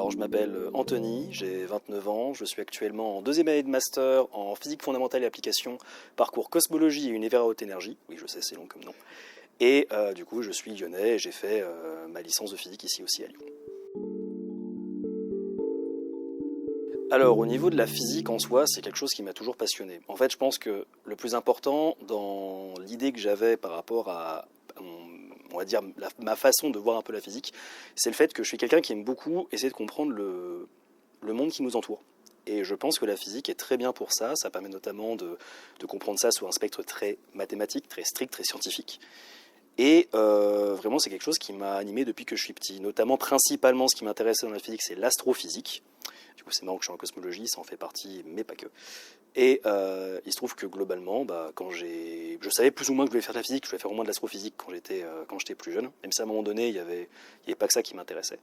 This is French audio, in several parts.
Alors, je m'appelle Anthony, j'ai 29 ans, je suis actuellement en deuxième année de master en physique fondamentale et application, parcours cosmologie et univers à haute énergie. Oui, je sais, c'est long comme nom. Et du coup, je suis lyonnais et j'ai fait ma licence de physique ici aussi à Lyon. Alors, au niveau de la physique en soi, c'est quelque chose qui m'a toujours passionné. En fait, je pense que le plus important dans l'idée que j'avais par rapport à on va dire, ma façon de voir un peu la physique, c'est le fait que je suis quelqu'un qui aime beaucoup essayer de comprendre le monde qui nous entoure. Et je pense que la physique est très bien pour ça. Ça permet notamment de comprendre ça sous un spectre très mathématique, très strict, très scientifique. Et vraiment, c'est quelque chose qui m'a animé depuis que je suis petit. Notamment, principalement, ce qui m'intéressait dans la physique, c'est l'astrophysique. Du coup, c'est marrant que je suis en cosmologie, ça en fait partie, mais pas que. Et il se trouve que globalement, je savais plus ou moins que je voulais faire de la physique, je voulais faire au moins de l'astrophysique quand j'étais plus jeune. Même si à un moment donné, il y avait pas que ça qui m'intéressait.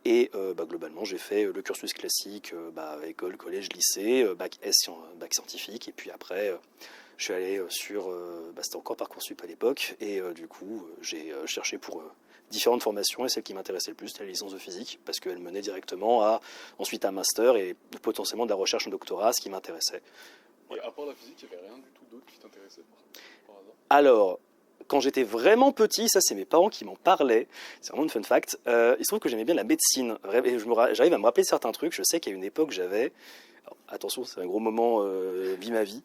Et globalement, j'ai fait le cursus classique, école, collège, lycée, bac S, bac scientifique. Et puis après, je suis allé c'était encore Parcoursup à l'époque. Et du coup, j'ai cherché pour différentes formations. Et celle qui m'intéressait le plus, c'était la licence de physique, parce qu'elle menait directement à ensuite un master et potentiellement de la recherche en doctorat, ce qui m'intéressait. Voilà. Et à part la physique, il n'y avait rien du tout d'autre qui t'intéressait par hasard? Alors, quand j'étais vraiment petit, ça c'est mes parents qui m'en parlaient, c'est vraiment une fun fact, il se trouve que j'aimais bien la médecine, et j'arrive à me rappeler certains trucs. Je sais qu'à une époque j'avais, attention c'est un gros moment vie ma vie,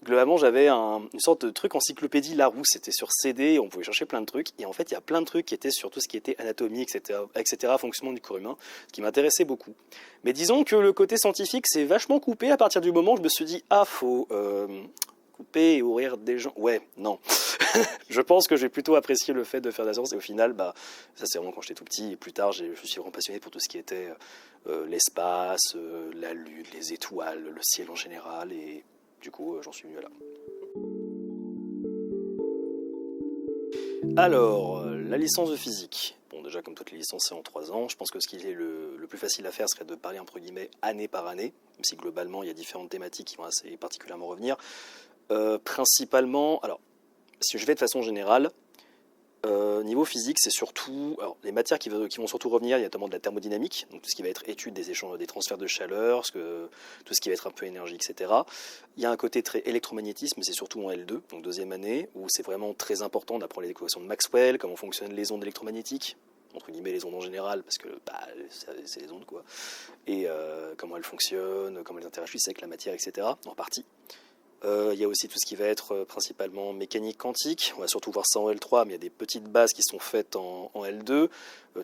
globalement j'avais une sorte de truc encyclopédie Larousse, c'était sur CD, on pouvait chercher plein de trucs, et en fait il y a plein de trucs qui étaient sur tout ce qui était anatomie, etc., fonctionnement du corps humain, ce qui m'intéressait beaucoup. Mais disons que le côté scientifique s'est vachement coupé à partir du moment où je me suis dit, faut couper et ouvrir des gens. Ouais, non. Je pense que j'ai plutôt apprécié le fait de faire de la science, et au final, ça c'est vraiment quand j'étais tout petit, et plus tard, je suis vraiment passionné pour tout ce qui était l'espace, la lune, les étoiles, le ciel en général, et du coup, j'en suis venu là. Alors, la licence de physique. Bon, déjà, comme toutes les licences, c'est en 3 ans. Je pense que ce qui est le plus facile à faire serait de parler, entre guillemets, année par année, même si globalement, il y a différentes thématiques qui vont assez particulièrement revenir. Principalement, alors, si je vais de façon générale, niveau physique, c'est surtout les matières qui vont surtout revenir. Il y a notamment de la thermodynamique, donc tout ce qui va être étude des échanges, des transferts de chaleur, tout ce qui va être un peu énergie, etc. Il y a un côté très électromagnétisme, c'est surtout en L2, donc deuxième année, où c'est vraiment très important d'apprendre les équations de Maxwell, comment fonctionnent les ondes électromagnétiques, entre guillemets les ondes en général, parce que c'est les ondes quoi, et comment elles fonctionnent, comment elles interagissent avec la matière, etc. en partie. Il y a aussi tout ce qui va être principalement mécanique quantique. On va surtout voir ça en L3, mais il y a des petites bases qui sont faites en L2.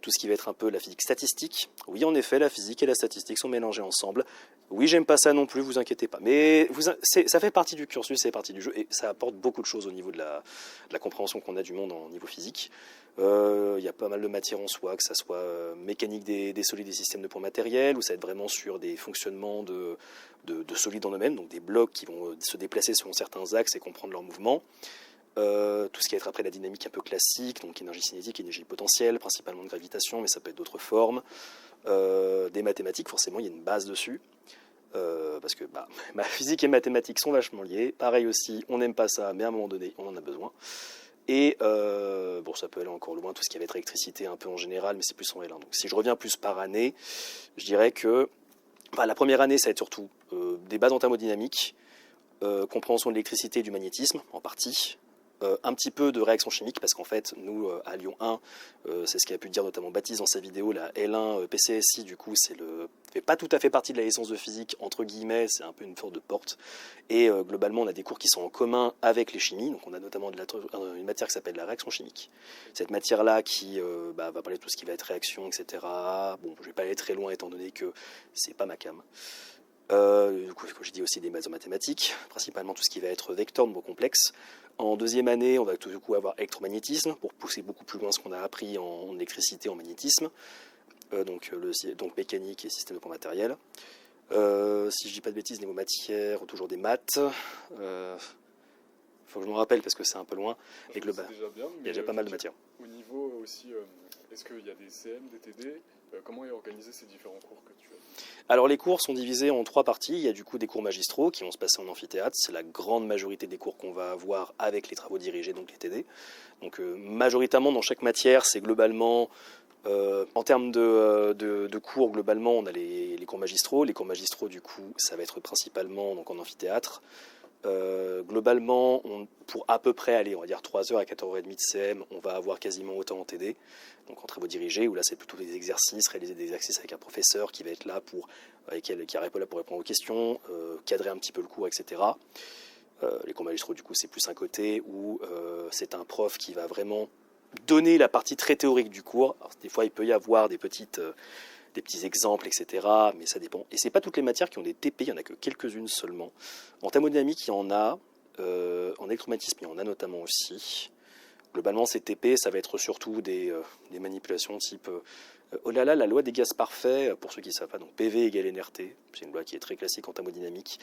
Tout ce qui va être un peu la physique statistique. Oui, en effet, la physique et la statistique sont mélangées ensemble. Oui, j'aime pas ça non plus, vous inquiétez pas. Mais ça fait partie du cursus, ça fait partie du jeu, et ça apporte beaucoup de choses au niveau de la compréhension qu'on a du monde en niveau physique. Il y a pas mal de matières en soi, que ça soit mécanique des solides et systèmes de poids matériels, ou ça va être vraiment sur des fonctionnements de solides en eux-mêmes, donc des blocs qui vont se déplacer selon certains axes et comprendre leur mouvement. Tout ce qui va être après la dynamique un peu classique, donc énergie cinétique, énergie potentielle, principalement de gravitation, mais ça peut être d'autres formes. Des mathématiques, forcément, il y a une base dessus. Parce que ma physique et mathématiques sont vachement liées. Pareil aussi, on n'aime pas ça, mais à un moment donné, on en a besoin. Et ça peut aller encore loin, tout ce qui va être électricité un peu en général, mais c'est plus en L1. Donc si je reviens plus par année, je dirais que la première année, ça va être surtout des bases en thermodynamique, compréhension de l'électricité et du magnétisme, en partie. Un petit peu de réaction chimique, parce qu'en fait, nous, à Lyon 1, c'est ce qu'a pu dire notamment Baptiste dans sa vidéo, la L1 PCSI, du coup, fait pas tout à fait partie de la licence de physique, entre guillemets, c'est un peu une sorte de porte. Et globalement, on a des cours qui sont en commun avec les chimies, donc on a notamment une matière qui s'appelle la réaction chimique. Cette matière-là qui va parler de tout ce qui va être réaction, etc. Bon, je vais pas aller très loin, étant donné que c'est pas ma cam. Du coup, j'ai dit aussi des bases en mathématiques, principalement tout ce qui va être vecteur, nombre complexe. En deuxième année, on va tout du coup avoir électromagnétisme, pour pousser beaucoup plus loin ce qu'on a appris en électricité, en magnétisme, donc mécanique et système de poids matériel. Si je dis pas de bêtises, niveau matière, toujours des maths. Faut que je me rappelle parce que c'est un peu loin. Mais global, il y a déjà pas mal de matières. Au niveau aussi, est-ce qu'il y a des CM, des TD? Comment est organisé ces différents cours que tu as? Alors les cours sont divisés en 3 parties. Il y a du coup des cours magistraux qui vont se passer en amphithéâtre. C'est la grande majorité des cours qu'on va avoir avec les travaux dirigés, donc les TD. Donc majoritairement dans chaque matière, c'est globalement En termes de cours, globalement, on a les cours magistraux. Les cours magistraux, du coup, ça va être principalement donc, en amphithéâtre. Globalement, pour à peu près aller, on va dire 3h à 4h30 de CM, on va avoir quasiment autant en TD, donc en travaux dirigés, où là c'est plutôt des exercices, réaliser des exercices avec un professeur qui va être là qui est là pour répondre aux questions, cadrer un petit peu le cours, etc. Les cours magistraux, du coup, c'est plus un côté où c'est un prof qui va vraiment donner la partie très théorique du cours. Alors, des fois, il peut y avoir des petits exemples, etc. Mais ça dépend. Et c'est pas toutes les matières qui ont des TP, il y en a que quelques-unes seulement. En thermodynamique, il y en a. En électromagnétisme, il y en a notamment aussi. Globalement, ces TP, ça va être surtout des manipulations type oh là là, la loi des gaz parfaits, pour ceux qui ne savent pas, donc PV égale NRT, c'est une loi qui est très classique en thermodynamique.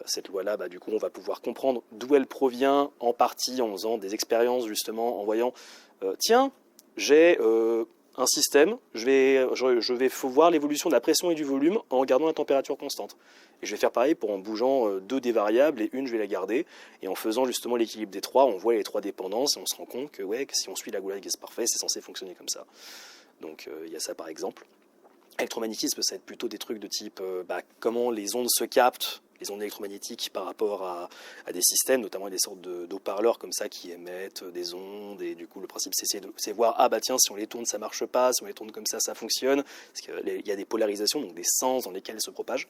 Cette loi-là, du coup, on va pouvoir comprendre d'où elle provient, en partie en faisant des expériences, justement, en voyant, tiens, j'ai un système, je vais voir l'évolution de la pression et du volume en gardant la température constante. Et je vais faire pareil pour en bougeant deux des variables et une, je vais la garder. Et en faisant justement l'équilibre des trois, on voit les trois dépendances et on se rend compte que, que si on suit la loi des gaz parfaits, c'est censé fonctionner comme ça. Donc il y a ça par exemple. Électromagnétisme, ça va être plutôt des trucs de type comment les ondes se captent, les ondes électromagnétiques par rapport à des systèmes, notamment des sortes d'eau-parleurs comme ça qui émettent des ondes. Et du coup, le principe, c'est voir, tiens, si on les tourne, ça marche pas, si on les tourne comme ça fonctionne. Parce qu'il y a des polarisations, donc des sens dans lesquels elles se propagent.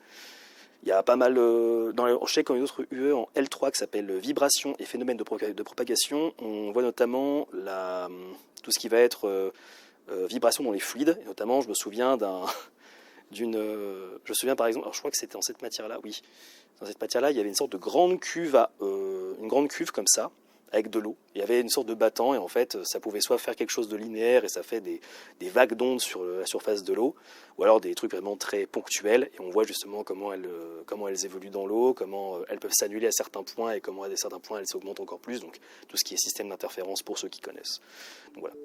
Il y a pas mal, je sais qu'en une autre UE, en L3, qui s'appelle vibration et phénomène de propagation, on voit notamment tout ce qui va être vibration dans les fluides. Et notamment, je me souviens je me souviens par exemple, alors je crois que c'était dans cette matière-là, oui. Dans cette matière-là, il y avait une sorte de grande cuve, une grande cuve comme ça, avec de l'eau. Il y avait une sorte de battant et en fait, ça pouvait soit faire quelque chose de linéaire et ça fait des vagues d'ondes sur la surface de l'eau, ou alors des trucs vraiment très ponctuels et on voit justement comment elles évoluent dans l'eau, comment elles peuvent s'annuler à certains points et comment à certains points elles s'augmentent encore plus. Donc tout ce qui est système d'interférence pour ceux qui connaissent. Donc voilà.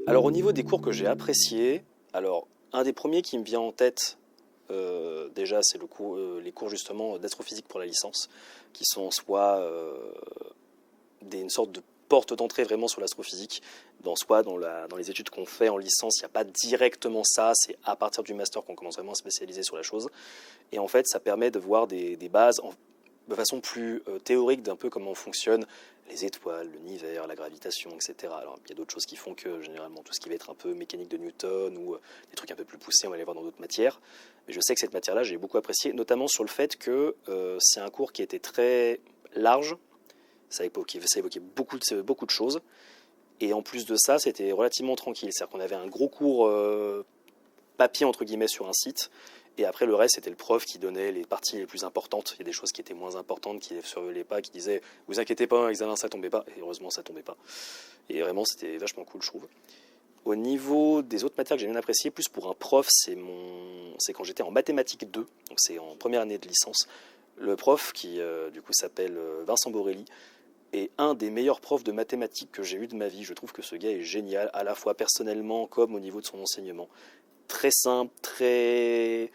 Alors au niveau des cours que j'ai appréciés, alors un des premiers qui me vient en tête, déjà c'est les cours justement d'astrophysique pour la licence, qui sont soit une sorte de porte d'entrée vraiment sur l'astrophysique, dans les études qu'on fait en licence, il n'y a pas directement ça, c'est à partir du master qu'on commence vraiment à spécialiser sur la chose, et en fait ça permet de voir des bases de façon plus théorique d'un peu comment fonctionnent les étoiles, l'univers, la gravitation, etc. Alors il y a d'autres choses qui font que généralement tout ce qui va être un peu mécanique de Newton ou des trucs un peu plus poussés, on va les voir dans d'autres matières. Mais je sais que cette matière-là, j'ai beaucoup apprécié, notamment sur le fait que c'est un cours qui était très large, ça évoquait beaucoup de choses, et en plus de ça, c'était relativement tranquille. C'est-à-dire qu'on avait un gros cours papier entre guillemets sur un site. Et après, le reste, c'était le prof qui donnait les parties les plus importantes. Il y a des choses qui étaient moins importantes, qui ne survolaient pas, qui disaient « Vous inquiétez pas, un examen, ça tombait pas ». Et heureusement, ça tombait pas. Et vraiment, c'était vachement cool, je trouve. Au niveau des autres matières que j'ai bien appréciées, plus pour un prof, c'est quand j'étais en mathématiques 2, donc c'est en première année de licence. Le prof, qui du coup s'appelle Vincent Borelli, est un des meilleurs profs de mathématiques que j'ai eu de ma vie. Je trouve que ce gars est génial, à la fois personnellement comme au niveau de son enseignement. Très simple, très...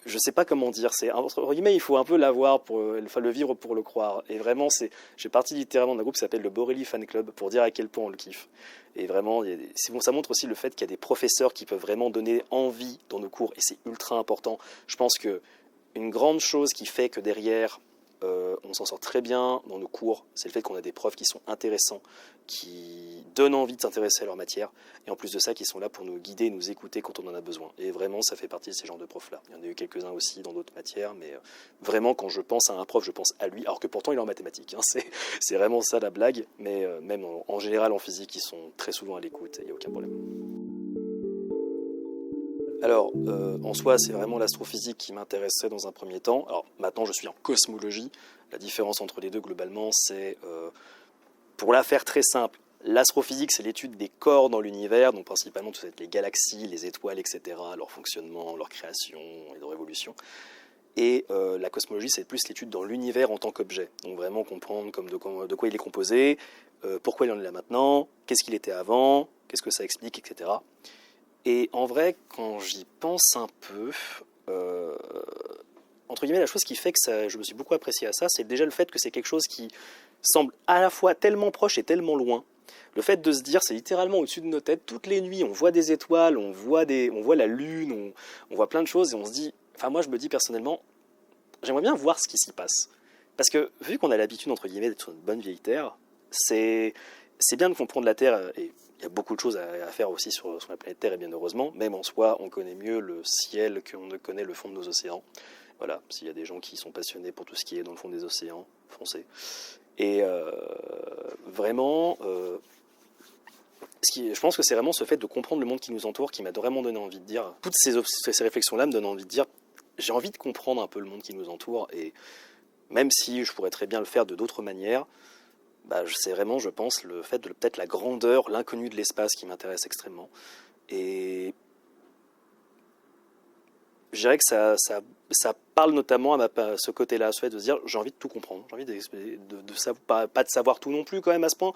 Je sais pas comment dire, entre guillemets, il faut un peu l'avoir le vivre pour le croire. Et vraiment, j'ai parti littéralement d'un groupe qui s'appelle le Borelli Fan Club pour dire à quel point on le kiffe. Et vraiment, ça montre aussi le fait qu'il y a des professeurs qui peuvent vraiment donner envie dans nos cours, et c'est ultra important. Je pense que une grande chose qui fait que derrière, on s'en sort très bien dans nos cours, c'est le fait qu'on a des profs qui sont intéressants, qui donnent envie de s'intéresser à leur matière, et en plus de ça, qui sont là pour nous guider, nous écouter quand on en a besoin. Et vraiment, ça fait partie de ces genres de profs-là. Il y en a eu quelques-uns aussi dans d'autres matières, mais vraiment, quand je pense à un prof, je pense à lui, alors que pourtant, il est en mathématiques. C'est vraiment ça la blague, mais même en général, en physique, ils sont très souvent à l'écoute, et il n'y a aucun problème. Alors, en soi, c'est vraiment l'astrophysique qui m'intéressait dans un premier temps. Alors, maintenant, je suis en cosmologie. La différence entre les deux, globalement, c'est, pour la faire très simple, l'astrophysique, c'est l'étude des corps dans l'univers, donc principalement tout les galaxies, les étoiles, etc., leur fonctionnement, leur création et leur évolution. Et la cosmologie, c'est plus l'étude dans l'univers en tant qu'objet. Donc vraiment comprendre de quoi il est composé, pourquoi il en est là maintenant, qu'est-ce qu'il était avant, qu'est-ce que ça explique, etc. Et en vrai, quand j'y pense un peu, entre guillemets, la chose qui fait que je me suis beaucoup apprécié à ça, c'est déjà le fait que c'est quelque chose qui semblent à la fois tellement proches et tellement loin. Le fait de se dire, c'est littéralement au-dessus de nos têtes, toutes les nuits, on voit des étoiles, on voit la lune, on voit plein de choses, et on se dit, enfin moi je me dis personnellement, j'aimerais bien voir ce qui s'y passe. Parce que vu qu'on a l'habitude, entre guillemets, d'être sur une bonne vieille Terre, c'est bien de comprendre la Terre, et il y a beaucoup de choses à faire aussi sur la planète Terre, et bien heureusement, même en soi, on connaît mieux le ciel qu'on ne connaît le fond de nos océans. Voilà, s'il y a des gens qui sont passionnés pour tout ce qui est dans le fond des océans, foncez. Et vraiment, je pense que c'est vraiment ce fait de comprendre le monde qui nous entoure qui m'a vraiment donné envie de dire, toutes ces réflexions-là me donnent envie de dire, j'ai envie de comprendre un peu le monde qui nous entoure, et même si je pourrais très bien le faire de d'autres manières, bah, c'est vraiment, je pense, le fait de peut-être la grandeur, l'inconnu de l'espace qui m'intéresse extrêmement. Et je dirais que ça parle notamment à ce côté-là, ce fait de se dire j'ai envie de tout comprendre, j'ai envie pas de savoir tout non plus quand même à ce point,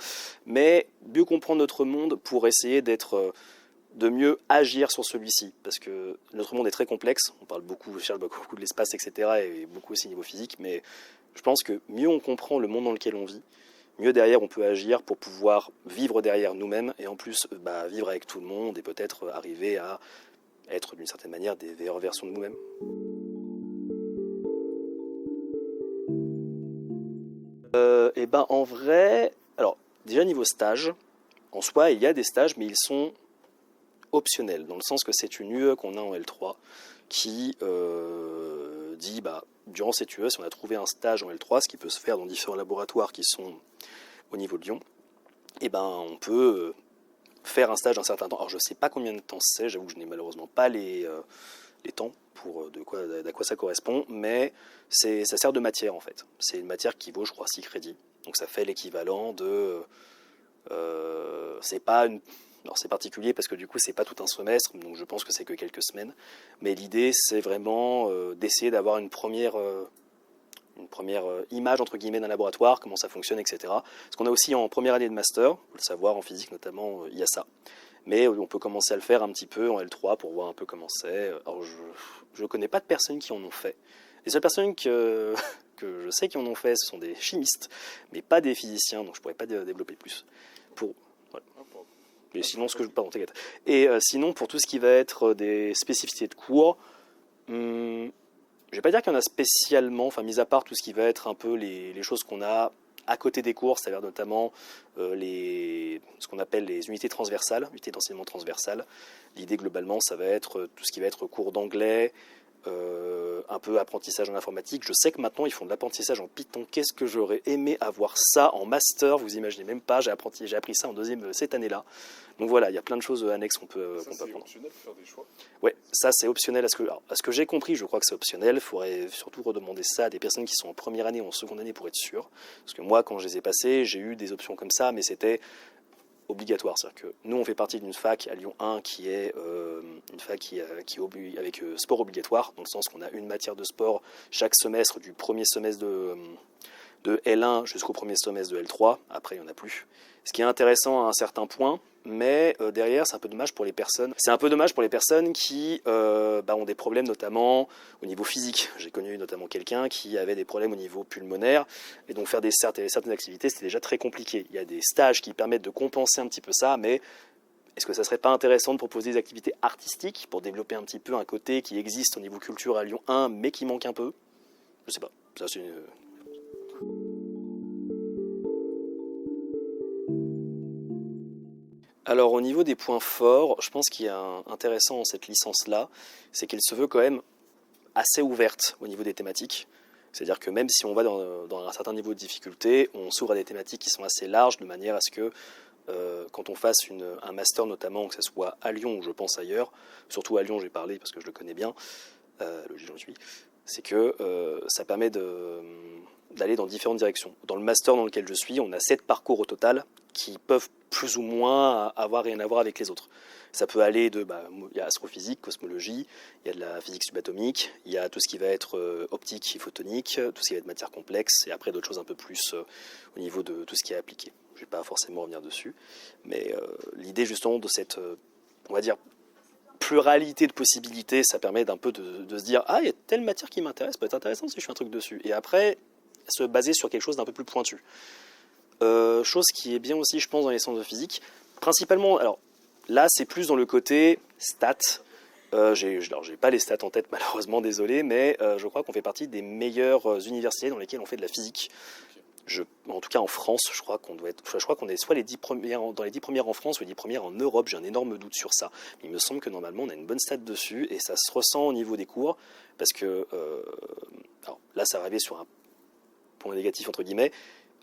mais mieux comprendre notre monde pour essayer de mieux agir sur celui-ci, parce que notre monde est très complexe, on parle beaucoup de l'espace, etc., et beaucoup aussi au niveau physique, mais je pense que mieux on comprend le monde dans lequel on vit, mieux derrière on peut agir pour pouvoir vivre derrière nous-mêmes, et en plus vivre avec tout le monde, et peut-être arriver à être d'une certaine manière des meilleures versions de nous-mêmes. Et ben en vrai, alors déjà niveau stage, en soi il y a des stages, mais ils sont optionnels, dans le sens que c'est une UE qu'on a en L3 qui dit durant cette UE, si on a trouvé un stage en L3, ce qui peut se faire dans différents laboratoires qui sont au niveau de Lyon, et ben on peut faire un stage d'un certain temps. Alors je ne sais pas combien de temps c'est, j'avoue que je n'ai malheureusement pas les temps pour à quoi ça correspond, mais ça sert de matière en fait. C'est une matière qui vaut, je crois, 6 crédits. Donc ça fait l'équivalent de... c'est pas une... Alors c'est particulier parce que du coup c'est pas tout un semestre, donc je pense que c'est que quelques semaines. Mais l'idée c'est vraiment d'essayer d'avoir une première image entre guillemets d'un laboratoire, comment ça fonctionne, etc. Ce qu'on a aussi en première année de master, faut le savoir, en physique notamment, il y a ça. Mais on peut commencer à le faire un petit peu en L3 pour voir un peu comment c'est. Alors je ne connais pas de personnes qui en ont fait. Les seules personnes que je sais qui en ont fait, ce sont des chimistes, mais pas des physiciens, donc je ne pourrais pas développer plus. Voilà. Mais sinon, pardon, t'inquiète. Et sinon, pour tout ce qui va être des spécificités de cours, je vais pas dire qu'il y en a spécialement, enfin mis à part tout ce qui va être un peu les choses qu'on a à côté des cours, c'est-à-dire notamment ce qu'on appelle les unités transversales, unités d'enseignement transversales. L'idée globalement, ça va être tout ce qui va être cours d'anglais, un peu apprentissage en informatique. Je sais que maintenant ils font de l'apprentissage en Python. Qu'est-ce que j'aurais aimé avoir ça en master, vous imaginez même pas. J'ai appris ça en deuxième cette année-là. Donc voilà, il y a plein de choses annexes qu'on peut apprendre. C'est optionnel de faire des choix. Ouais, ça c'est optionnel. À ce que j'ai compris, je crois que c'est optionnel. Il faudrait surtout redemander ça à des personnes qui sont en première année ou en seconde année pour être sûr. Parce que moi, quand je les ai passés, j'ai eu des options comme ça, mais c'était obligatoire. C'est-à-dire que nous, on fait partie d'une fac à Lyon 1 qui est une fac qui avec sport obligatoire, dans le sens qu'on a une matière de sport chaque semestre, du premier semestre de L1 jusqu'au premier semestre de L3. Après, il n'y en a plus. Ce qui est intéressant à un certain point, mais derrière, c'est un peu dommage pour les personnes. C'est un peu dommage pour les personnes qui ont des problèmes, notamment au niveau physique. J'ai connu notamment quelqu'un qui avait des problèmes au niveau pulmonaire, et donc faire certaines activités, c'était déjà très compliqué. Il y a des stages qui permettent de compenser un petit peu ça, mais est-ce que ça serait pas intéressant de proposer des activités artistiques pour développer un petit peu un côté qui existe au niveau culture à Lyon 1, mais qui manque un peu? Je sais pas. Ça, c'est Alors au niveau des points forts, je pense qu'il y a intéressant dans cette licence-là, c'est qu'elle se veut quand même assez ouverte au niveau des thématiques. C'est-à-dire que même si on va dans un certain niveau de difficulté, on s'ouvre à des thématiques qui sont assez larges, de manière à ce que quand on fasse un master notamment, que ce soit à Lyon ou je pense ailleurs, surtout à Lyon j'ai parlé parce que je le connais bien, logique j'en suis, c'est que ça permet d'aller dans différentes directions. Dans le master dans lequel je suis, on a 7 parcours au total qui peuvent plus ou moins avoir rien à voir avec les autres. Ça peut aller il y a astrophysique, cosmologie, il y a de la physique subatomique, il y a tout ce qui va être optique et photonique, tout ce qui va être matière complexe, et après d'autres choses un peu plus au niveau de tout ce qui est appliqué. Je ne vais pas forcément revenir dessus, mais l'idée justement de cette, on va dire, pluralité de possibilités, ça permet d'un peu de se dire « Ah, il y a telle matière qui m'intéresse, peut être intéressant si je fais un truc dessus ». Et après, se baser sur quelque chose d'un peu plus pointu. Chose qui est bien aussi, je pense, dans les licence de physique. Principalement, alors là, c'est plus dans le côté stats. J'ai pas les stats en tête, malheureusement, désolé, mais je crois qu'on fait partie des meilleures universités dans lesquelles on fait de la physique. En tout cas en France, je crois qu'on est soit les 10 premières, dans les 10 premières en France ou les 10 premières en Europe. J'ai un énorme doute sur ça. Mais il me semble que normalement on a une bonne stat dessus et ça se ressent au niveau des cours parce que alors là ça va arriver sur un point négatif entre guillemets.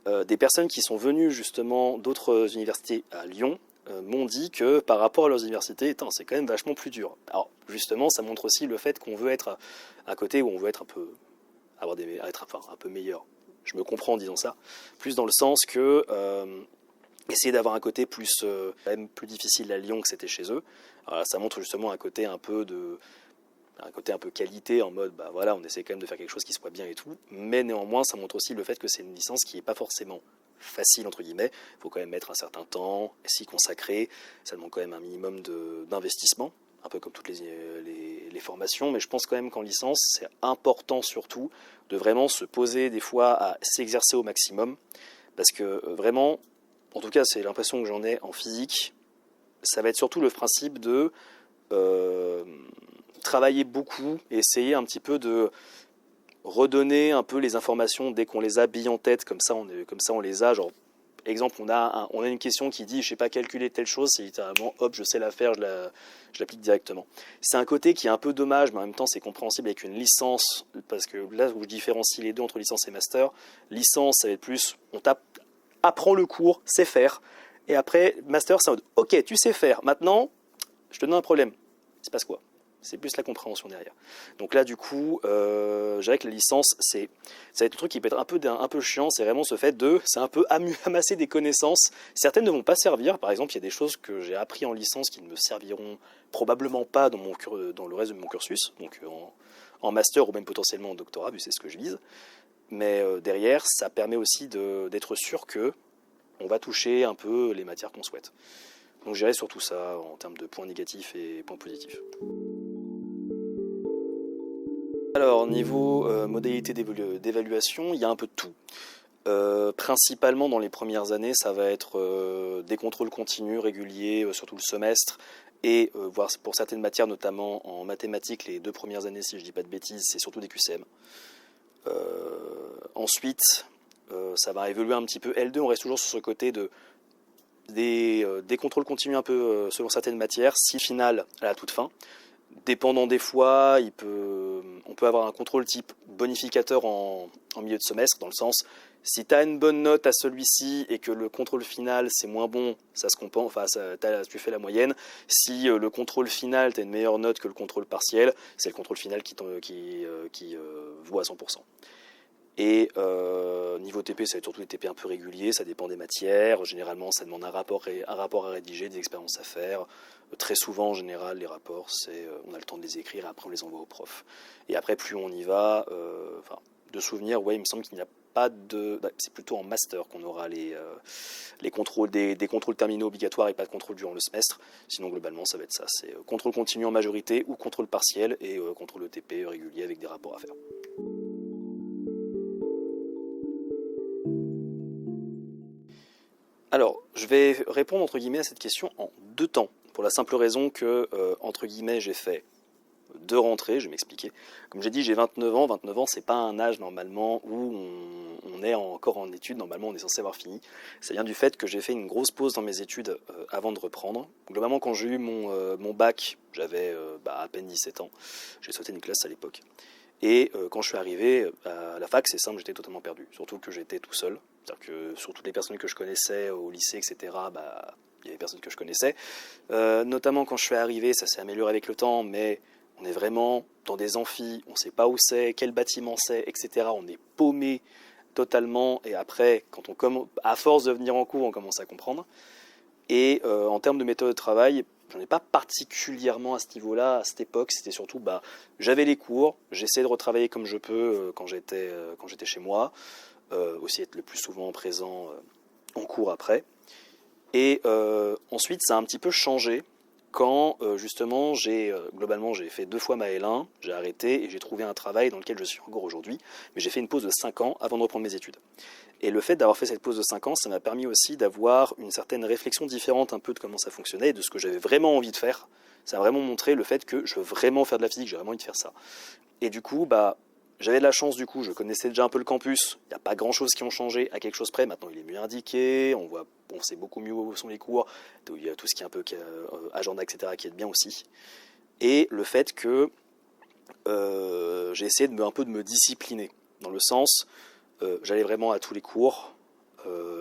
Des personnes qui sont venues justement d'autres universités à Lyon m'ont dit que par rapport à leurs universités, c'est quand même vachement plus dur. Alors justement, ça montre aussi le fait qu'on veut être à côté où on veut être un peu un peu meilleur. Je me comprends en disant ça, plus dans le sens que essayer d'avoir un côté plus quand même plus difficile à Lyon que c'était chez eux. Alors, ça montre justement un côté un peu qualité en mode voilà, on essaie quand même de faire quelque chose qui soit bien et tout, mais néanmoins ça montre aussi le fait que c'est une licence qui n'est pas forcément facile entre guillemets. Il faut quand même mettre un certain temps, s'y consacrer, ça demande quand même un minimum d'investissement, un peu comme toutes les formations, mais je pense quand même qu'en licence, c'est important surtout de vraiment se poser des fois à s'exercer au maximum, parce que vraiment, en tout cas c'est l'impression que j'en ai en physique, ça va être surtout le principe de travailler beaucoup et essayer un petit peu de redonner un peu les informations dès qu'on les a billes en tête, comme ça on les a, genre exemple, on a une question qui dit je sais pas calculer telle chose, c'est littéralement hop, je sais la faire, je l'applique directement. C'est un côté qui est un peu dommage, mais en même temps c'est compréhensible avec une licence, parce que là où je différencie les deux entre licence et master, licence ça va être plus on apprend le cours, c'est faire, et après master c'est en mode ok tu sais faire, maintenant je te donne un problème, il se passe quoi? C'est plus la compréhension derrière. Donc là, du coup, je dirais que la licence, ça va être un truc qui peut être un peu chiant, c'est vraiment ce fait c'est un peu amasser des connaissances. Certaines ne vont pas servir. Par exemple, il y a des choses que j'ai appris en licence qui ne me serviront probablement pas dans le reste de mon cursus, donc en master ou même potentiellement en doctorat, vu que c'est ce que je vise. Mais derrière, ça permet aussi d'être sûr que on va toucher un peu les matières qu'on souhaite. Donc j'irai sur tout ça en termes de points négatifs et points positifs. Alors, niveau modalité d'évaluation, il y a un peu de tout. Principalement dans les premières années, ça va être des contrôles continus, réguliers, sur tout le semestre, et voire pour certaines matières, notamment en mathématiques, les 2 premières années, si je ne dis pas de bêtises, c'est surtout des QCM. Ensuite, ça va évoluer un petit peu. L2, on reste toujours sur ce côté des contrôles continus un peu selon certaines matières, si finale à la toute fin. Dépendant des fois, on peut avoir un contrôle type bonificateur en milieu de semestre, dans le sens, si tu as une bonne note à celui-ci et que le contrôle final c'est moins bon, ça se compense, enfin tu fais la moyenne. Si le contrôle final tu as une meilleure note que le contrôle partiel, c'est le contrôle final qui vaut à 100%. Et niveau TP, ça va être surtout des TP un peu réguliers, ça dépend des matières. Généralement, ça demande un rapport à rédiger, des expériences à faire. Très souvent, en général, les rapports, on a le temps de les écrire et après on les envoie au prof. Et après, plus on y va, de souvenir, ouais, il me semble qu'il n'y a pas de... c'est plutôt en master qu'on aura les contrôles, des contrôles terminaux obligatoires et pas de contrôle durant le semestre. Sinon, globalement, ça va être ça. C'est contrôle continu en majorité ou contrôle partiel et contrôle ETP régulier avec des rapports à faire. Alors, je vais répondre entre guillemets à cette question en 2 temps, pour la simple raison que, entre guillemets, j'ai fait 2 rentrées, je vais m'expliquer. Comme j'ai dit, j'ai 29 ans. 29 ans, c'est pas un âge normalement où on est encore en études, normalement on est censé avoir fini. Ça vient du fait que j'ai fait une grosse pause dans mes études avant de reprendre. Globalement, quand j'ai eu mon bac, j'avais à peine 17 ans. J'ai sauté une classe à l'époque. Et quand je suis arrivé à la fac, c'est simple, j'étais totalement perdu. Surtout que j'étais tout seul. C'est-à-dire que sur toutes les personnes que je connaissais au lycée, etc., il y avait personne que je connaissais. Notamment quand je suis arrivé, ça s'est amélioré avec le temps, mais on est vraiment dans des amphis, on ne sait pas où c'est, quel bâtiment c'est, etc. On est paumé totalement. Et après, à force de venir en cours, on commence à comprendre. Et en termes de méthode de travail, j'en ai pas particulièrement à ce niveau-là, à cette époque. C'était surtout, j'avais les cours, j'essayais de retravailler comme je peux quand j'étais chez moi, aussi être le plus souvent présent en cours après. Et ensuite, ça a un petit peu changé quand justement globalement j'ai fait 2 fois ma L1, j'ai arrêté et j'ai trouvé un travail dans lequel je suis encore aujourd'hui, mais j'ai fait une pause de 5 ans avant de reprendre mes études. Et le fait d'avoir fait cette pause de 5 ans, ça m'a permis aussi d'avoir une certaine réflexion différente un peu de comment ça fonctionnait et de ce que j'avais vraiment envie de faire. Ça a vraiment montré le fait que je veux vraiment faire de la physique, j'ai vraiment envie de faire ça. Et du coup, j'avais de la chance, du coup, je connaissais déjà un peu le campus, il n'y a pas grand-chose qui ont changé à quelque chose près, maintenant il est mieux indiqué, on sait beaucoup mieux où sont les cours, il y a tout ce qui est un peu agenda, etc., qui est bien aussi. Et le fait que j'ai essayé un peu de me discipliner, dans le sens, j'allais vraiment à tous les cours.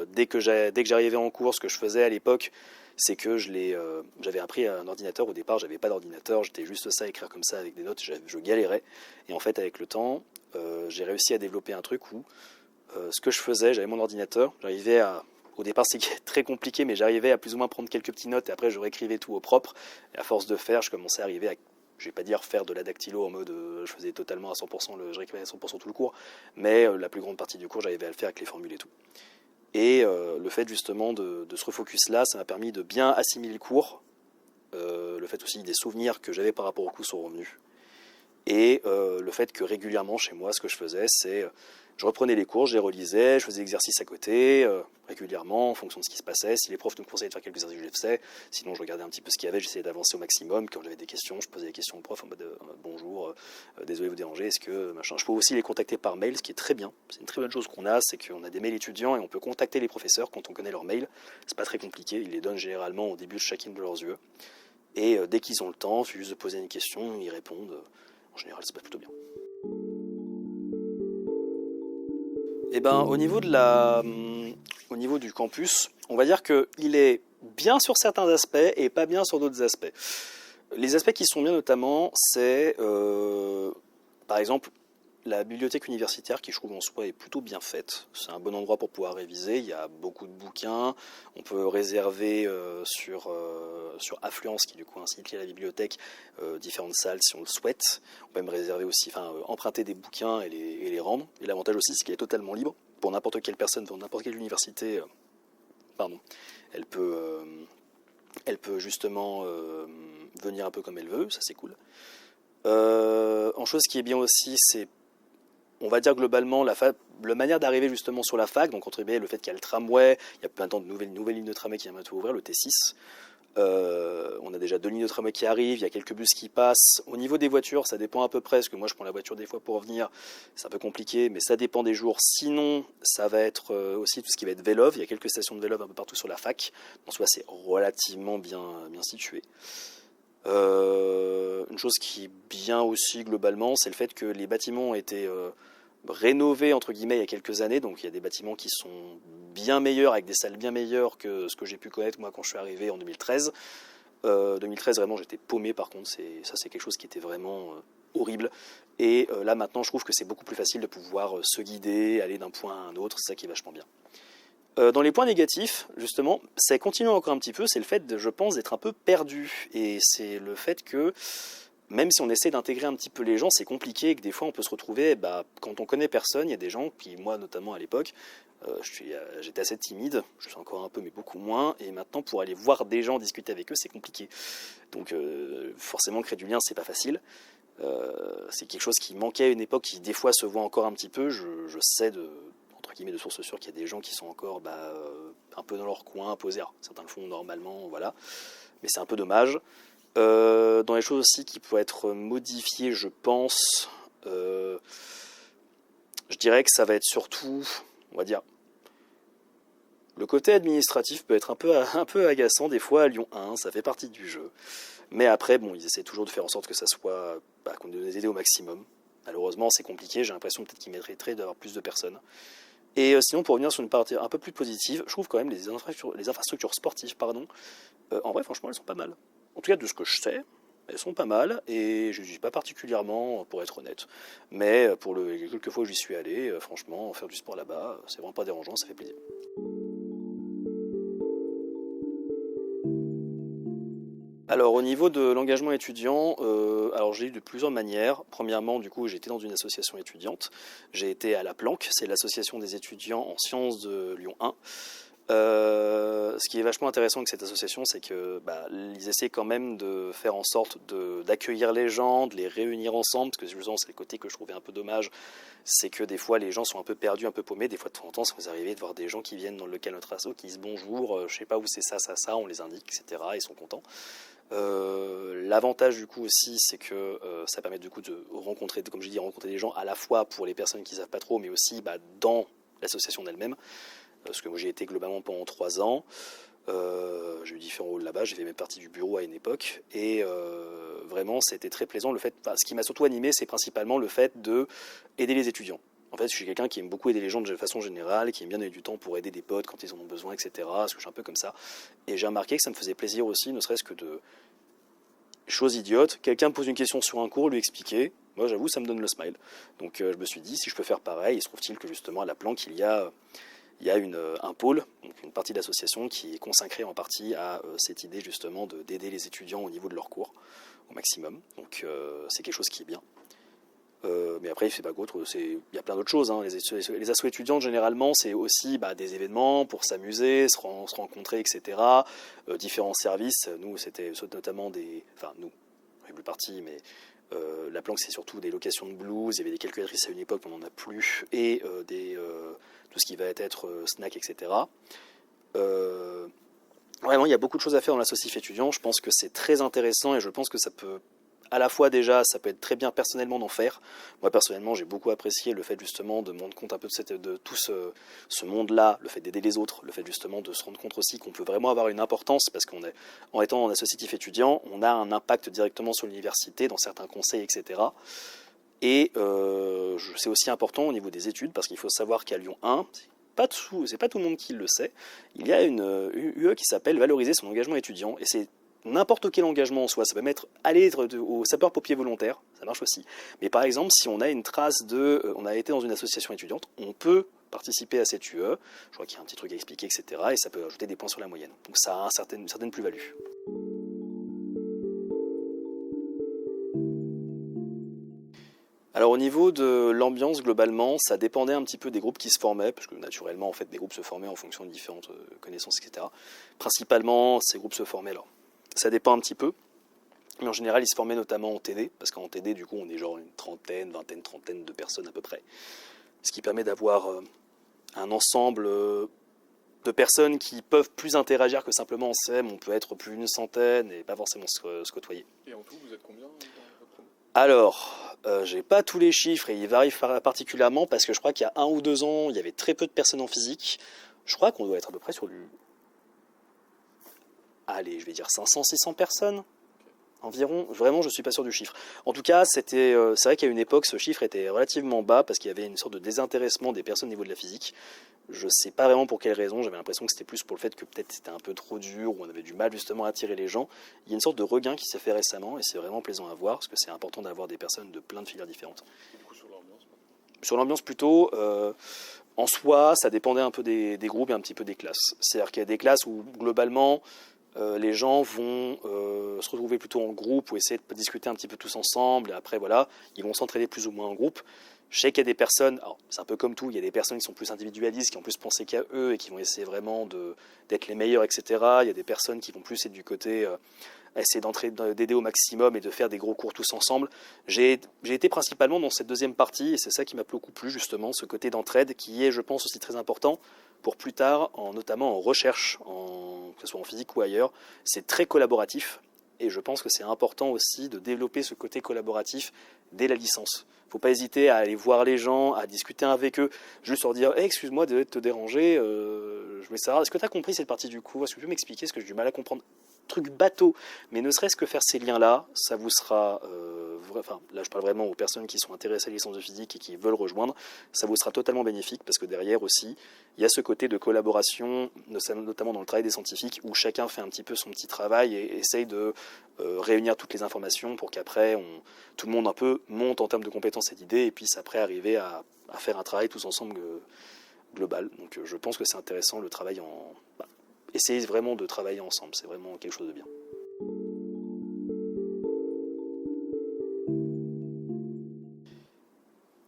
Dès que j'arrivais en cours, ce que je faisais à l'époque, c'est que j'avais appris un ordinateur. Au départ, j'avais pas d'ordinateur, j'étais juste ça, écrire comme ça avec des notes, je galérais. Et en fait, avec le temps, j'ai réussi à développer un truc où ce que je faisais, j'avais mon ordinateur, au départ, c'était très compliqué, mais j'arrivais à plus ou moins prendre quelques petites notes et après, je réécrivais tout au propre. Et à force de faire, je commençais à arriver à, je vais pas dire faire de la dactylo en mode je faisais totalement à 100%, je réécrivais à 100% tout le cours, mais la plus grande partie du cours, j'arrivais à le faire avec les formules et tout. Et le fait justement de se refocus là, ça m'a permis de bien assimiler le cours. Le fait aussi des souvenirs que j'avais par rapport au cours sont revenus. Et le fait que régulièrement chez moi, ce que je faisais, c'est je reprenais les cours, je les relisais, je faisais des exercices à côté, régulièrement, en fonction de ce qui se passait. Si les profs nous conseillaient de faire quelques exercices, je les faisais. Sinon, je regardais un petit peu ce qu'il y avait, j'essayais d'avancer au maximum. Quand j'avais des questions, je posais des questions aux profs en mode bonjour, désolé de vous déranger, est-ce que machin. Je peux aussi les contacter par mail, ce qui est très bien. C'est une très bonne chose qu'on a, c'est qu'on a des mails étudiants et on peut contacter les professeurs quand on connaît leur mail. C'est pas très compliqué, ils les donnent généralement au début de chacune de leurs UE. Et dès qu'ils ont le temps, il suffit juste de poser une question, ils répondent. En général, ça passe plutôt bien. Eh ben, au niveau du campus, on va dire qu'il est bien sur certains aspects et pas bien sur d'autres aspects. Les aspects qui sont bien notamment, c'est par exemple la bibliothèque universitaire qui je trouve en soi est plutôt bien faite. C'est un bon endroit pour pouvoir réviser, il y a beaucoup de bouquins, on peut réserver sur Affluence qui du coup incite à la bibliothèque différentes salles si on le souhaite. On peut même réserver aussi, emprunter des bouquins et les rendre. Et l'avantage aussi c'est qu'il est totalement libre pour n'importe quelle personne, dans n'importe quelle université, elle peut justement venir un peu comme elle veut, ça c'est cool. En chose qui est bien aussi, c'est on va dire globalement la manière d'arriver justement sur la fac, donc entre guillemets le fait qu'il y a le tramway, il y a plein de nouvelles lignes de tramway qui vont bientôt ouvrir, le T6. On a déjà 2 lignes de tramway qui arrivent, il y a quelques bus qui passent. Au niveau des voitures, ça dépend à peu près, parce que moi je prends la voiture des fois pour venir, c'est un peu compliqué, mais ça dépend des jours. Sinon, ça va être aussi tout ce qui va être Vélove, il y a quelques stations de Vélove un peu partout sur la fac, en soi c'est relativement bien situé. Une chose qui est bien aussi globalement, c'est le fait que les bâtiments ont été rénovés entre guillemets il y a quelques années, donc il y a des bâtiments qui sont bien meilleurs, avec des salles bien meilleures que ce que j'ai pu connaître moi quand je suis arrivé en 2013. 2013 vraiment j'étais paumé, par contre c'est quelque chose qui était vraiment horrible, et là maintenant je trouve que c'est beaucoup plus facile de pouvoir se guider, aller d'un point à un autre, c'est ça qui est vachement bien. Dans les points négatifs, justement, ça continue encore un petit peu, c'est le fait, je pense, d'être un peu perdu. Et c'est le fait que, même si on essaie d'intégrer un petit peu les gens, c'est compliqué et que des fois on peut se retrouver, quand on connaît personne, il y a des gens qui, moi notamment à l'époque, j'étais assez timide, je suis encore un peu mais beaucoup moins, et maintenant pour aller voir des gens, discuter avec eux, c'est compliqué. Donc forcément créer du lien, c'est pas facile. C'est quelque chose qui manquait à une époque, qui des fois se voit encore un petit peu, je sais entre guillemets de sources sûres qu'il y a des gens qui sont encore un peu dans leur coin, posés. Alors, certains le font normalement, voilà, mais c'est un peu dommage. Dans les choses aussi qui peuvent être modifiées, je pense, je dirais que ça va être surtout, on va dire, le côté administratif peut être un peu agaçant des fois à Lyon 1, ça fait partie du jeu. Mais après, ils essaient toujours de faire en sorte que ça soit, qu'on les aide au maximum. Malheureusement, c'est compliqué, j'ai l'impression peut-être qu'ils mériteraient d'avoir plus de personnes. Et sinon, pour revenir sur une partie un peu plus positive, je trouve quand même les infrastructures sportives, en vrai, franchement, elles sont pas mal. En tout cas, de ce que je sais, elles sont pas mal, et je ne juge pas particulièrement, pour être honnête. Mais pour les quelques fois où j'y suis allé, franchement, faire du sport là-bas, c'est vraiment pas dérangeant, ça fait plaisir. Alors au niveau de l'engagement étudiant, alors j'ai eu de plusieurs manières. Premièrement, du coup, j'étais dans une association étudiante. J'ai été à la Planck, c'est l'association des étudiants en sciences de Lyon 1. Ce qui est vachement intéressant avec cette association, c'est que ils essaient quand même de faire en sorte d'accueillir les gens, de les réunir ensemble, parce que justement c'est le côté que je trouvais un peu dommage, c'est que des fois les gens sont un peu perdus, un peu paumés, des fois de temps en temps ça vous arrive de voir des gens qui viennent dans le local notre asso, qui disent bonjour, je sais pas où c'est ça, on les indique, etc. Ils sont contents. L'avantage du coup aussi, c'est que ça permet du coup de rencontrer, comme je dis, rencontrer des gens à la fois pour les personnes qui savent pas trop, mais aussi dans l'association elle-même. Parce que moi j'ai été globalement pendant 3 ans, j'ai eu différents rôles là-bas, j'ai fait même partie du bureau à une époque, et vraiment c'était très plaisant. Ce qui m'a surtout animé, c'est principalement le fait de aider les étudiants. En fait, je suis quelqu'un qui aime beaucoup aider les gens de façon générale, qui aime bien donner du temps pour aider des potes quand ils en ont besoin, etc. Parce que je suis un peu comme ça. Et j'ai remarqué que ça me faisait plaisir aussi, ne serait-ce que de choses idiotes. Quelqu'un me pose une question sur un cours, lui expliquer. Moi, j'avoue, ça me donne le smile. Donc, je me suis dit, si je peux faire pareil, il se trouve-t-il que justement à la Planck, il y a un pôle, donc une partie de l'association qui est consacrée en partie à cette idée justement d'aider les étudiants au niveau de leurs cours au maximum. Donc c'est quelque chose qui est bien. Mais après, il y a plein d'autres choses. Hein. Les assos étudiantes, généralement, c'est aussi des événements pour s'amuser, se rencontrer, etc. Différents services. Nous, c'était notamment nous, on n'est plus partis, mais la Planck, c'est surtout des locations de blues. Il y avait des calculatrices à une époque, on n'en a plus, et tout ce qui va être snack, etc. Vraiment, il y a beaucoup de choses à faire dans l'associatif étudiant. Je pense que c'est très intéressant et je pense que ça peut, à la fois déjà, ça peut être très bien personnellement d'en faire. Moi, personnellement, j'ai beaucoup apprécié le fait justement de me rendre compte un peu de tout ce monde-là, le fait d'aider les autres, le fait justement de se rendre compte aussi qu'on peut vraiment avoir une importance parce en étant en associatif étudiant, on a un impact directement sur l'université, dans certains conseils, etc. Et c'est aussi important au niveau des études parce qu'il faut savoir qu'à Lyon 1, c'est pas tout le monde qui le sait, il y a une UE qui s'appelle valoriser son engagement étudiant et c'est n'importe quel engagement en soi, ça peut mettre aller au sapeur-pompier volontaire, ça marche aussi. Mais par exemple, si on a une trace on a été dans une association étudiante, on peut participer à cette UE, je crois qu'il y a un petit truc à expliquer, etc. Et ça peut ajouter des points sur la moyenne. Donc ça a une certaine plus-value. Alors au niveau de l'ambiance globalement, ça dépendait un petit peu des groupes qui se formaient, parce que naturellement en fait des groupes se formaient en fonction de différentes connaissances, etc. Principalement ces groupes se formaient là. Ça dépend un petit peu, mais en général ils se formaient notamment en TD, parce qu'en TD du coup on est genre une trentaine de personnes à peu près. Ce qui permet d'avoir un ensemble de personnes qui peuvent plus interagir que simplement en CM, on peut être plus d'une centaine et pas forcément se côtoyer. Et en tout, vous êtes combien dans votre promo ? Alors, j'ai pas tous les chiffres et ils varient particulièrement parce que je crois qu'il y a 1 ou 2 ans, il y avait très peu de personnes en physique. Je crois qu'on doit être à peu près sur allez, je vais dire 500-600 personnes environ. Vraiment, je suis pas sûr du chiffre. En tout cas, c'est vrai qu'à une époque, ce chiffre était relativement bas parce qu'il y avait une sorte de désintéressement des personnes au niveau de la physique. Je sais pas vraiment pour quelle raison, j'avais l'impression que c'était plus pour le fait que peut-être c'était un peu trop dur, ou on avait du mal justement à attirer les gens. Il y a une sorte de regain qui s'est fait récemment, et c'est vraiment plaisant à voir, parce que c'est important d'avoir des personnes de plein de filières différentes. Et du coup, sur l'ambiance Sur l'ambiance plutôt, en soi, ça dépendait un peu des groupes et un petit peu des classes. C'est-à-dire qu'il y a des classes où globalement, les gens vont se retrouver plutôt en groupe ou essayer de discuter un petit peu tous ensemble, et après voilà, ils vont s'entraider plus ou moins en groupe. Je sais qu'il y a des personnes, alors c'est un peu comme tout, il y a des personnes qui sont plus individualistes, qui ont plus pensé qu'à eux et qui vont essayer vraiment d'être les meilleurs, etc. Il y a des personnes qui vont plus être du côté essayer d'aider au maximum et de faire des gros cours tous ensemble. J'ai été principalement dans cette deuxième partie et c'est ça qui m'a beaucoup plu justement, ce côté d'entraide qui est, je pense, aussi très important pour plus tard, notamment en recherche, que ce soit en physique ou ailleurs. C'est très collaboratif. Et je pense que c'est important aussi de développer ce côté collaboratif dès la licence. Il ne faut pas hésiter à aller voir les gens, à discuter avec eux, juste leur dire hey, « excuse-moi de te déranger, je voulais savoir, est-ce que tu as compris cette partie du cours? Est-ce que tu peux m'expliquer ce que j'ai du mal à comprendre ?» Truc bateau, mais ne serait-ce que faire ces liens-là, ça vous sera... là je parle vraiment aux personnes qui sont intéressées à la licence de physique et qui veulent rejoindre, ça vous sera totalement bénéfique parce que derrière aussi, il y a ce côté de collaboration, notamment dans le travail des scientifiques, où chacun fait un petit peu son petit travail et essaye de réunir toutes les informations pour qu'après, tout le monde un peu monte en termes de compétences et d'idées et puisse après arriver à faire un travail tous ensemble global. Donc je pense que c'est intéressant le travail essayez vraiment de travailler ensemble, c'est vraiment quelque chose de bien.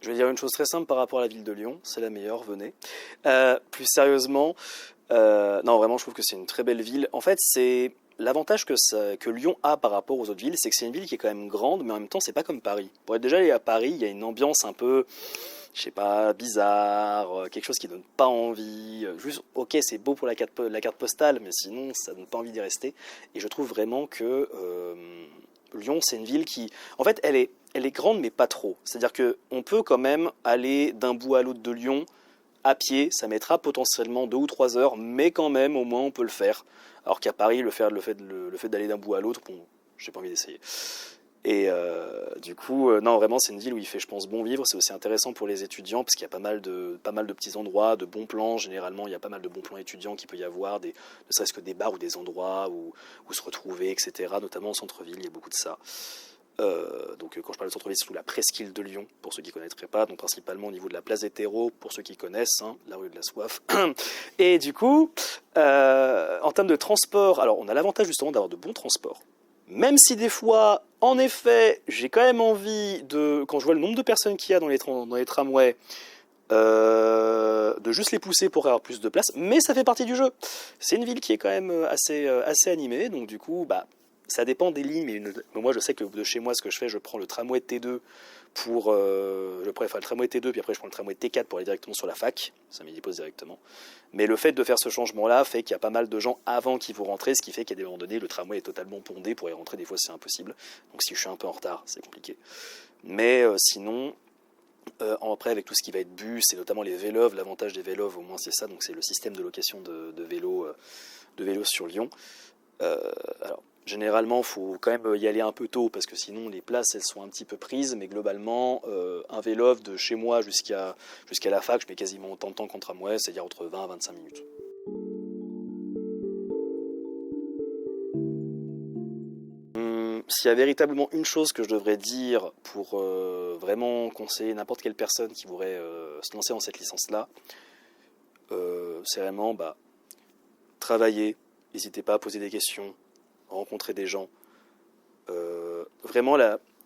Je vais dire une chose très simple par rapport à la ville de Lyon, c'est la meilleure, venez. Plus sérieusement, Non, vraiment, je trouve que c'est une très belle ville. En fait, c'est l'avantage que Lyon a par rapport aux autres villes, c'est que c'est une ville qui est quand même grande, mais en même temps, c'est pas comme Paris. Pour être déjà allé à Paris, il y a une ambiance un peu, je sais pas, bizarre, quelque chose qui donne pas envie. Juste, ok, c'est beau pour la carte postale, mais sinon, ça donne pas envie d'y rester. Et je trouve vraiment que Lyon, c'est une ville qui, en fait, elle est grande, mais pas trop. C'est-à-dire que on peut quand même aller d'un bout à l'autre de Lyon à pied, ça mettra potentiellement 2 ou 3 heures, mais quand même, au moins, on peut le faire. Alors qu'à Paris, le fait d'aller d'un bout à l'autre, bon, j'ai pas envie d'essayer. Et du coup, non, vraiment, c'est une ville où il fait, je pense, bon vivre. C'est aussi intéressant pour les étudiants parce qu'il y a pas mal de petits endroits, de bons plans. Généralement, il y a pas mal de bons plans étudiants qu'il peut y avoir, ne serait-ce que des bars ou des endroits où se retrouver, etc. Notamment au centre-ville, il y a beaucoup de ça. Donc quand je parle de centre-ville, c'est sous la presqu'île de Lyon, pour ceux qui ne connaîtraient pas, donc principalement au niveau de la place des terreaux, pour ceux qui connaissent, hein, la rue de la soif. Et du coup, en termes de transport, alors on a l'avantage justement d'avoir de bons transports. Même si des fois, en effet, j'ai quand même envie de, quand je vois le nombre de personnes qu'il y a dans les tramways, de juste les pousser pour avoir plus de place, mais ça fait partie du jeu. C'est une ville qui est quand même assez animée, donc du coup, bah, ça dépend des lignes, mais moi je sais que de chez moi, ce que je fais, je prends le tramway T2 je préfère le tramway T2, puis après je prends le tramway T4 pour aller directement sur la fac, ça m'y dépose directement. Mais le fait de faire ce changement-là fait qu'il y a pas mal de gens avant qui vont rentrer, ce qui fait qu'à des moments donnés, le tramway est totalement bondé, pour y rentrer des fois c'est impossible. Donc si je suis un peu en retard, c'est compliqué. Mais sinon, après avec tout ce qui va être bus, et notamment les vélos, l'avantage des vélos au moins c'est ça, donc c'est le système de location de vélos sur Lyon. Alors, généralement, il faut quand même y aller un peu tôt parce que sinon les places elles sont un petit peu prises. Mais globalement, un vélo de chez moi jusqu'à la fac, je mets quasiment autant de temps qu'en tramway, c'est-à-dire entre 20 et 25 minutes. S'il y a véritablement une chose que je devrais dire pour vraiment conseiller n'importe quelle personne qui voudrait se lancer dans cette licence-là, c'est vraiment travailler, n'hésitez pas à poser des questions, rencontrer des gens. Vraiment,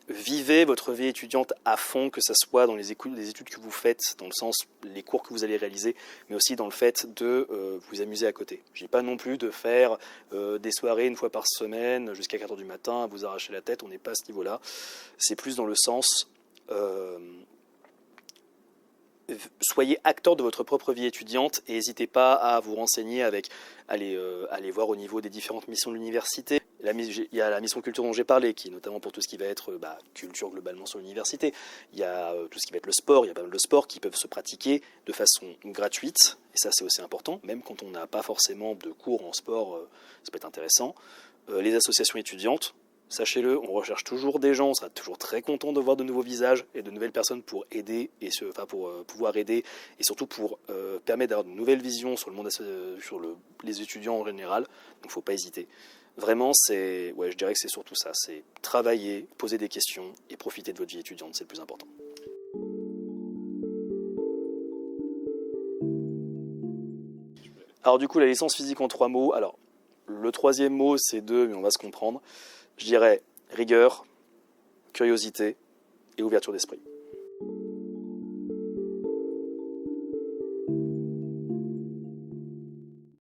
vivez votre vie étudiante à fond, que ce soit dans les études que vous faites, dans le sens les cours que vous allez réaliser, mais aussi dans le fait de vous amuser à côté. Je dis pas non plus de faire des soirées une fois par semaine jusqu'à 4h du matin à vous arracher la tête, on n'est pas à ce niveau-là. C'est plus dans le sens... soyez acteur de votre propre vie étudiante et n'hésitez pas à vous renseigner aller voir au niveau des différentes missions de l'université. Il y a la mission culture dont j'ai parlé, qui est notamment pour tout ce qui va être culture globalement sur l'université. Il y a tout ce qui va être le sport, il y a pas mal de sports qui peuvent se pratiquer de façon gratuite, et ça c'est aussi important, même quand on n'a pas forcément de cours en sport, ça peut être intéressant. Les associations étudiantes, sachez-le, on recherche toujours des gens, on sera toujours très content de voir de nouveaux visages et de nouvelles personnes pour aider, pour pouvoir aider, et surtout pour permettre d'avoir de nouvelles visions sur le monde, les étudiants en général, donc il ne faut pas hésiter. Vraiment, je dirais que c'est surtout ça, c'est travailler, poser des questions et profiter de votre vie étudiante, c'est le plus important. Alors du coup, la licence physique en 3 mots, alors le troisième mot c'est 2, mais on va se comprendre. Je dirais rigueur, curiosité et ouverture d'esprit.